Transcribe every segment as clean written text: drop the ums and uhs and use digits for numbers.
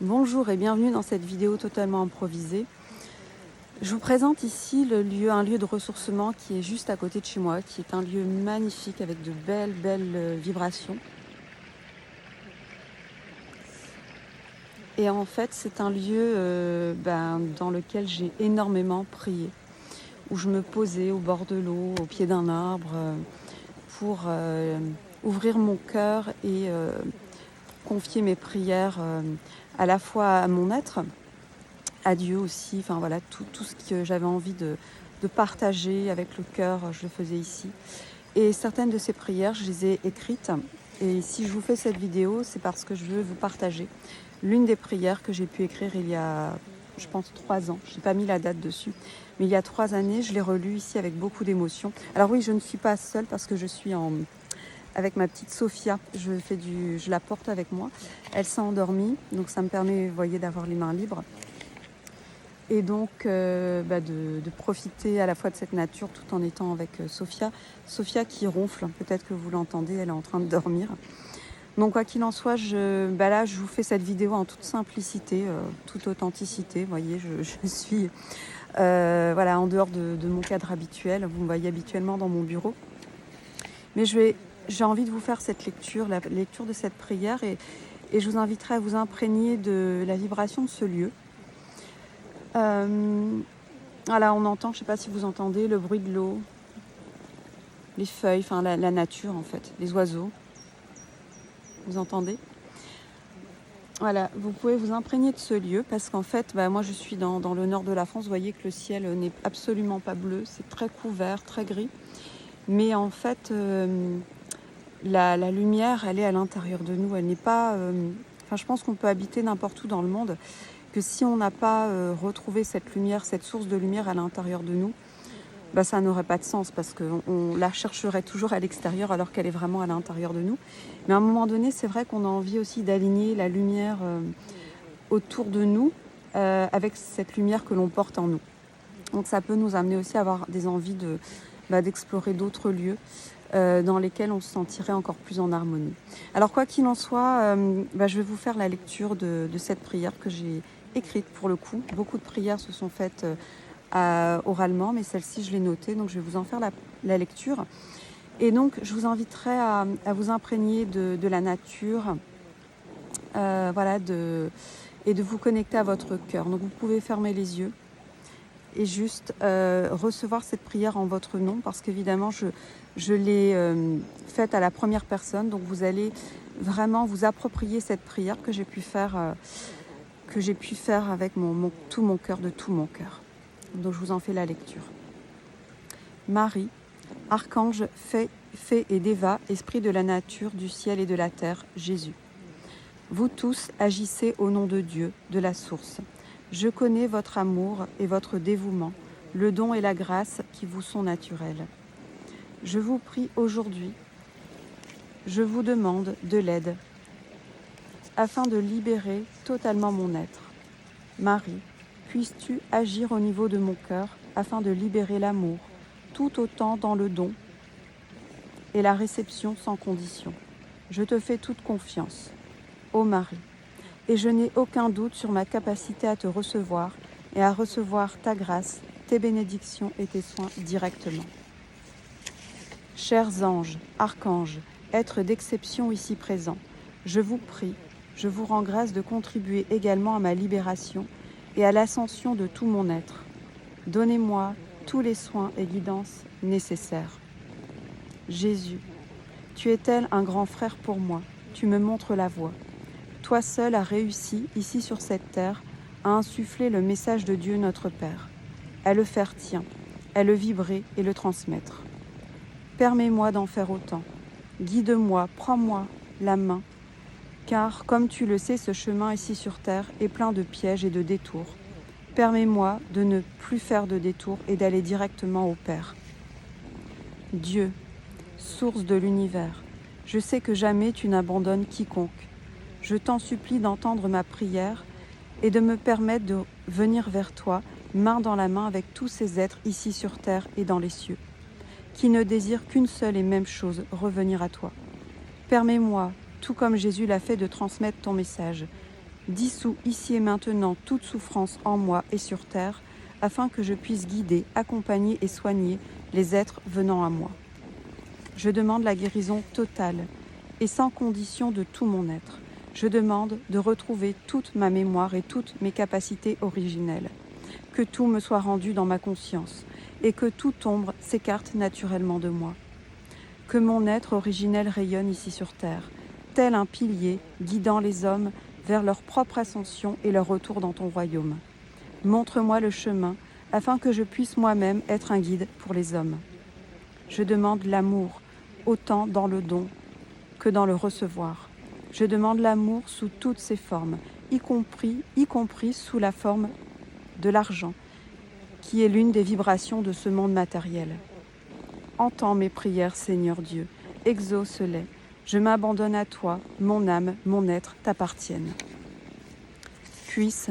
Bonjour et bienvenue dans cette vidéo totalement improvisée. Je vous présente ici un lieu de ressourcement qui est juste à côté de chez moi, qui est un lieu magnifique avec de belles vibrations. Et en fait, c'est un lieu dans lequel j'ai énormément prié, où je me posais au bord de l'eau, au pied d'un arbre, pour ouvrir mon cœur et confier mes prières à la fois à mon être, à Dieu aussi, enfin voilà, tout ce que j'avais envie de partager avec le cœur, je le faisais ici. Et certaines de ces prières, je les ai écrites. Et si je vous fais cette vidéo, c'est parce que je veux vous partager l'une des prières que j'ai pu écrire il y a, je pense, 3 ans. Je n'ai pas mis la date dessus. Mais il y a 3 années, je l'ai relue ici avec beaucoup d'émotion. Alors oui, je ne suis pas seule parce que je suis avec ma petite Sophia. Je la porte avec moi. Elle s'est endormie, donc ça me permet, vous voyez, d'avoir les mains libres. Et donc de profiter à la fois de cette nature tout en étant avec Sophia. Sophia qui ronfle, peut-être que vous l'entendez, elle est en train de dormir. Donc quoi qu'il en soit, là je vous fais cette vidéo en toute simplicité, toute authenticité. Vous voyez, je suis en dehors de mon cadre habituel. Vous me voyez habituellement dans mon bureau. Mais j'ai envie de vous faire cette lecture, la lecture de cette prière et je vous inviterai à vous imprégner de la vibration de ce lieu. Voilà, on entend, je ne sais pas si vous entendez, le bruit de l'eau, les feuilles, enfin la nature en fait, les oiseaux. Vous entendez? Voilà, vous pouvez vous imprégner de ce lieu parce qu'en fait, moi je suis dans le nord de la France. Vous voyez que le ciel n'est absolument pas bleu, c'est très couvert, très gris. Mais en fait, la lumière, elle est à l'intérieur de nous. Elle n'est pas... je pense qu'on peut habiter n'importe où dans le monde, que si on n'a pas retrouvé cette lumière, cette source de lumière à l'intérieur de nous, ça n'aurait pas de sens parce qu'on la chercherait toujours à l'extérieur alors qu'elle est vraiment à l'intérieur de nous. Mais à un moment donné, c'est vrai qu'on a envie aussi d'aligner la lumière autour de nous avec cette lumière que l'on porte en nous. Donc ça peut nous amener aussi à avoir des envies d'explorer d'autres lieux dans lesquels on se sentirait encore plus en harmonie. Alors quoi qu'il en soit, je vais vous faire la lecture de cette prière que j'ai écrite pour le coup. Beaucoup de prières se sont faites oralement, mais celle-ci je l'ai notée, donc je vais vous en faire la lecture. Et donc je vous inviterai à vous imprégner de la nature, et de vous connecter à votre cœur. Donc vous pouvez fermer les yeux et juste recevoir cette prière en votre nom, parce qu'évidemment je l'ai faite à la première personne, donc vous allez vraiment vous approprier cette prière que j'ai pu faire avec tout mon cœur, de tout mon cœur. Donc je vous en fais la lecture. Marie, archange, fée et déva, esprit de la nature, du ciel et de la terre, Jésus. Vous tous agissez au nom de Dieu, de la source. Je connais votre amour et votre dévouement, le don et la grâce qui vous sont naturels. Je vous prie aujourd'hui, je vous demande de l'aide afin de libérer totalement mon être. Marie, puisses-tu agir au niveau de mon cœur afin de libérer l'amour, tout autant dans le don et la réception sans condition. Je te fais toute confiance, ô Marie, et je n'ai aucun doute sur ma capacité à te recevoir et à recevoir ta grâce, tes bénédictions et tes soins directement. Chers anges, archanges, êtres d'exception ici présents, je vous prie, je vous rends grâce de contribuer également à ma libération et à l'ascension de tout mon être. Donnez-moi tous les soins et guidances nécessaires. Jésus, tu es tel un grand frère pour moi, tu me montres la voie. Toi seul as réussi, ici sur cette terre, à insuffler le message de Dieu notre Père, à le faire tien, à le vibrer et le transmettre. Permets-moi d'en faire autant. Guide-moi, prends-moi la main, car, comme tu le sais, ce chemin ici sur terre est plein de pièges et de détours. Permets-moi de ne plus faire de détours et d'aller directement au Père. Dieu, source de l'univers, je sais que jamais tu n'abandonnes quiconque. Je t'en supplie d'entendre ma prière et de me permettre de venir vers toi, main dans la main avec tous ces êtres ici sur terre et dans les cieux, qui ne désirent qu'une seule et même chose, revenir à toi. Permets-moi, tout comme Jésus l'a fait, de transmettre ton message. dissous ici et maintenant toute souffrance en moi et sur terre, afin que je puisse guider, accompagner et soigner les êtres venant à moi. Je demande la guérison totale et sans condition de tout mon être. Je demande de retrouver toute ma mémoire et toutes mes capacités originelles. Que tout me soit rendu dans ma conscience et que toute ombre s'écarte naturellement de moi. Que mon être originel rayonne ici sur terre, tel un pilier guidant les hommes vers leur propre ascension et leur retour dans ton royaume. Montre-moi le chemin afin que je puisse moi-même être un guide pour les hommes. Je demande l'amour, autant dans le don que dans le recevoir. Je demande l'amour sous toutes ses formes, y compris sous la forme de l'argent, qui est l'une des vibrations de ce monde matériel. Entends mes prières, Seigneur Dieu, exauce-les. Je m'abandonne à toi, mon âme, mon être t'appartiennent. Puisse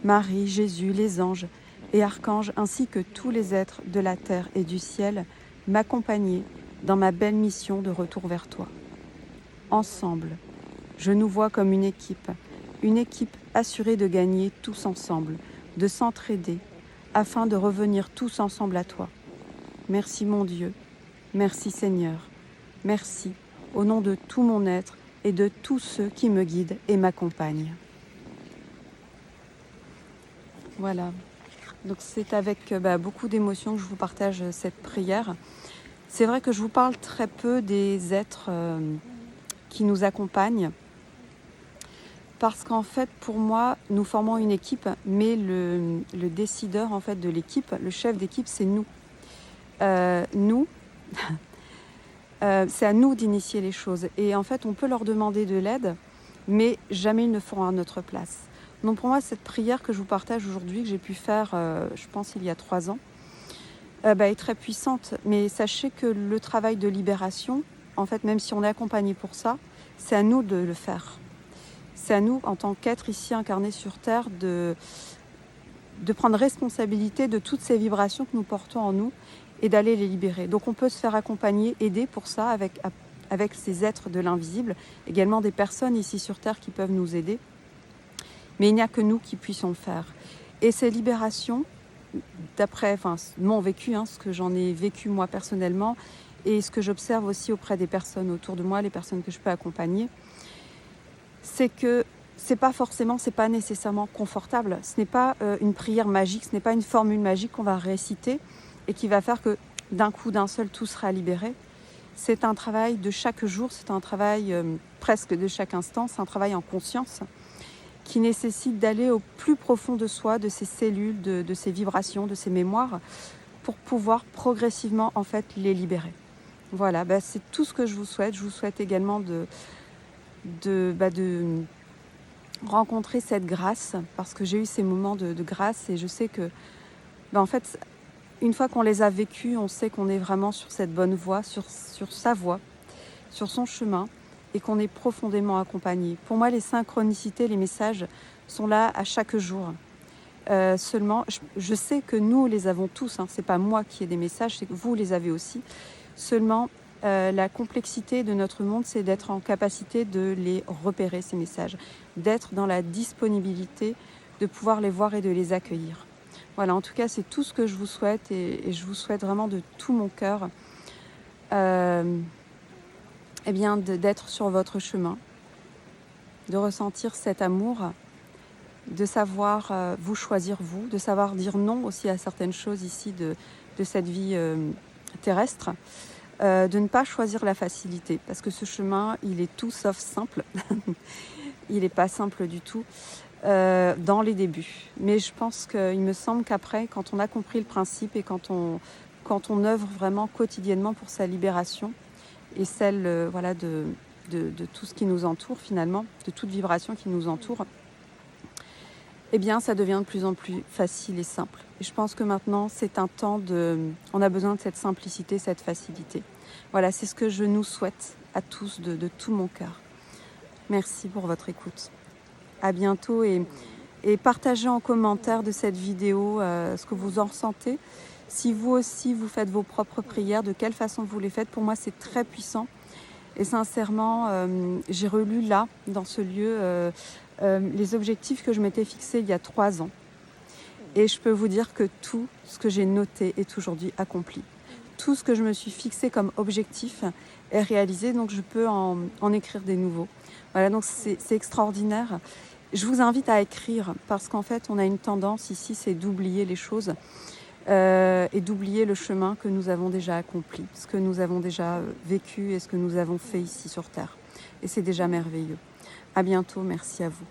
Marie, Jésus, les anges et archanges, ainsi que tous les êtres de la terre et du ciel, m'accompagner dans ma belle mission de retour vers toi. Ensemble, je nous vois comme une équipe assurée de gagner tous ensemble, de s'entraider, afin de revenir tous ensemble à toi. Merci mon Dieu, merci Seigneur, merci au nom de tout mon être et de tous ceux qui me guident et m'accompagnent. Voilà, donc c'est avec beaucoup d'émotion que je vous partage cette prière. C'est vrai que je vous parle très peu des êtres qui nous accompagnent, parce qu'en fait, pour moi, nous formons une équipe, mais le décideur en fait de l'équipe, le chef d'équipe, c'est nous. C'est à nous d'initier les choses. Et en fait, on peut leur demander de l'aide, mais jamais ils ne feront à notre place. Donc pour moi, cette prière que je vous partage aujourd'hui, que j'ai pu faire, je pense, il y a 3 ans, est très puissante. Mais sachez que le travail de libération, en fait, même si on est accompagné pour ça, c'est à nous de le faire. C'est à nous, en tant qu'être ici incarné sur Terre, de prendre responsabilité de toutes ces vibrations que nous portons en nous et d'aller les libérer. Donc on peut se faire accompagner, aider pour ça avec ces êtres de l'invisible, également des personnes ici sur Terre qui peuvent nous aider. Mais il n'y a que nous qui puissions le faire. Et ces libérations, d'après mon vécu, ce que j'en ai vécu moi personnellement, et ce que j'observe aussi auprès des personnes autour de moi, les personnes que je peux accompagner, c'est que c'est pas nécessairement confortable. Ce n'est pas une prière magique, ce n'est pas une formule magique qu'on va réciter et qui va faire que d'un coup, d'un seul, tout sera libéré. C'est un travail de chaque jour, c'est un travail presque de chaque instant, c'est un travail en conscience qui nécessite d'aller au plus profond de soi, de ses cellules, de ses vibrations, de ses mémoires, pour pouvoir progressivement en fait les libérer. Voilà, c'est tout ce que je vous souhaite. Je vous souhaite également de rencontrer cette grâce, parce que j'ai eu ces moments de grâce et je sais que en fait, une fois qu'on les a vécus, on sait qu'on est vraiment sur cette bonne voie, sur sa voie, sur son chemin, et qu'on est profondément accompagné. Pour moi, les synchronicités, les messages sont là à chaque jour. Seulement, je sais que nous les avons tous, c'est pas moi qui ai des messages, c'est que vous les avez aussi. Seulement, la complexité de notre monde, c'est d'être en capacité de les repérer, ces messages, d'être dans la disponibilité de pouvoir les voir et de les accueillir. Voilà, en tout cas, c'est tout ce que je vous souhaite et je vous souhaite vraiment de tout mon cœur d'être sur votre chemin, de ressentir cet amour, de savoir vous choisir vous, de savoir dire non aussi à certaines choses ici de cette vie terrestre, de ne pas choisir la facilité, parce que ce chemin, il est tout sauf simple. Il n'est pas simple du tout dans les débuts. Mais je pense qu'il me semble qu'après, quand on a compris le principe et quand on œuvre vraiment quotidiennement pour sa libération et celle de tout ce qui nous entoure finalement, de toute vibration qui nous entoure, eh bien ça devient de plus en plus facile et simple. Et je pense que maintenant, c'est un temps on a besoin de cette simplicité, cette facilité. Voilà, c'est ce que je nous souhaite à tous de tout mon cœur. Merci pour votre écoute. À bientôt et partagez en commentaire de cette vidéo ce que vous en ressentez. Si vous aussi, vous faites vos propres prières, de quelle façon vous les faites. Pour moi, c'est très puissant. Et sincèrement, j'ai relu là, dans ce lieu, les objectifs que je m'étais fixés il y a 3 ans. Et je peux vous dire que tout ce que j'ai noté est aujourd'hui accompli. Tout ce que je me suis fixé comme objectif est réalisé, donc je peux en écrire des nouveaux. Voilà, donc c'est extraordinaire. Je vous invite à écrire parce qu'en fait, on a une tendance ici, c'est d'oublier les choses et d'oublier le chemin que nous avons déjà accompli, ce que nous avons déjà vécu et ce que nous avons fait ici sur Terre. Et c'est déjà merveilleux. À bientôt, merci à vous.